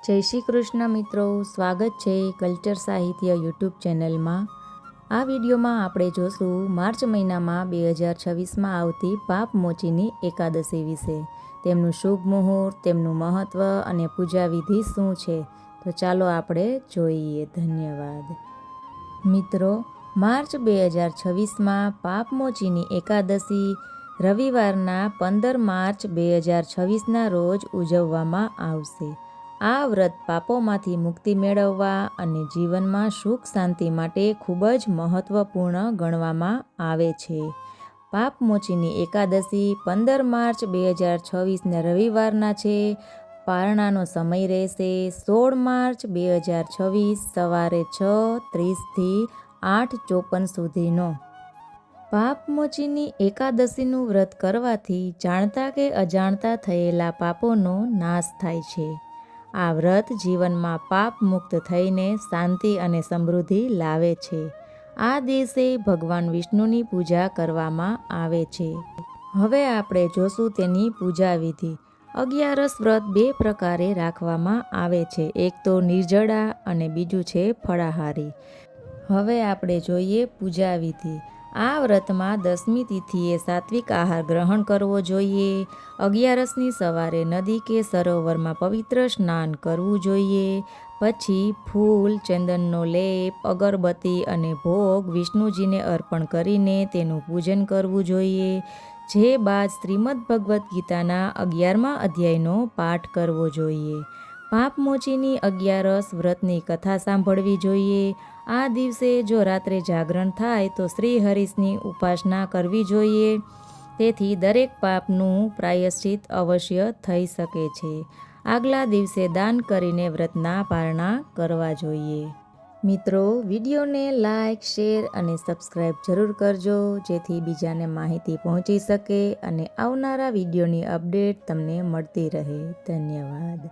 જય શ્રી કૃષ્ણ મિત્રો, સ્વાગત છે કલ્ચર સાહિત્ય યુટ્યુબ ચેનલમાં। આ વિડીયોમાં આપણે જોશું માર્ચ મહિનામાં 2026માં આવતી પાપમોચીની એકાદશી વિશે, તેમનું શુભ મુહૂર્ત, તેમનું મહત્ત્વ અને પૂજા વિધિ શું છે। તો ચાલો આપણે જોઈએ। ધન્યવાદ મિત્રો। માર્ચ 2026માં પાપમોચીની એકાદશી રવિવારના 15 માર્ચ 2026ના રોજ ઉજવવામાં આવશે। આ વ્રત પાપોમાંથી મુક્તિ મેળવવા અને જીવનમાં સુખ શાંતિ માટે ખૂબ જ મહત્વપૂર્ણ ગણવામાં આવે છે। પાપમોચીની એકાદશી 15 માર્ચ 2026ના રવિવારના છે। પારણાનો સમય રહેશે 16 માર્ચ 2026 સવારે 6:30 થી 8:54 સુધીનો। પાપમોચીની એકાદશીનું વ્રત કરવાથી જાણતા કે અજાણતા થયેલા પાપોનો નાશ થાય છે। આ વ્રત જીવનમાં પાપ મુક્ત થઈને શાંતિ અને સમૃદ્ધિ લાવે છે। આ દિવસે ભગવાન વિષ્ણુની પૂજા કરવામાં આવે છે। હવે આપણે જોશું તેની પૂજા વિધિ। અગિયારસ વ્રત બે પ્રકારે રાખવામાં આવે છે, એક તો નિર્જળા અને બીજું છે ફળાહારી। હવે આપણે જોઈએ પૂજા વિધિ। આ વ્રતમાં 10મી તિથિએ સાત્વિક આહાર ગ્રહણ કરવો જોઈએ। અગિયારસની સવારે નદી કે સરોવરમાં પવિત્ર સ્નાન કરવું જોઈએ। પછી ફૂલ, ચંદનનો લેપ, અગરબત્તી અને ભોગ વિષ્ણુજીને અર્પણ કરીને તેનું પૂજન કરવું જોઈએ। જે બાદ શ્રીમદ ભગવદ્ ગીતાના 11મા અધ્યાયનો પાઠ કરવો જોઈએ। પાપમોચીની અગિયારસ વ્રતની કથા સાંભળવી જોઈએ। આ દિવસે જો રાત્રે જાગરણ થાય તો શ્રી હરિની ઉપાસના કરવી જોઈએ। તેથી દરેક પાપનું પ્રાયશ્ચિત અવશ્ય થઈ શકે છે। આગલા દિવસે દાન કરીને વ્રતના પારણા કરવા જોઈએ। મિત્રો, વિડીયોને લાઇક, શેર અને સબસ્ક્રાઈબ જરૂર કરજો, જેથી બીજાને માહિતી પહોંચી શકે અને આવનારા વિડીયોની અપડેટ તમને મળતી રહે। ધન્યવાદ।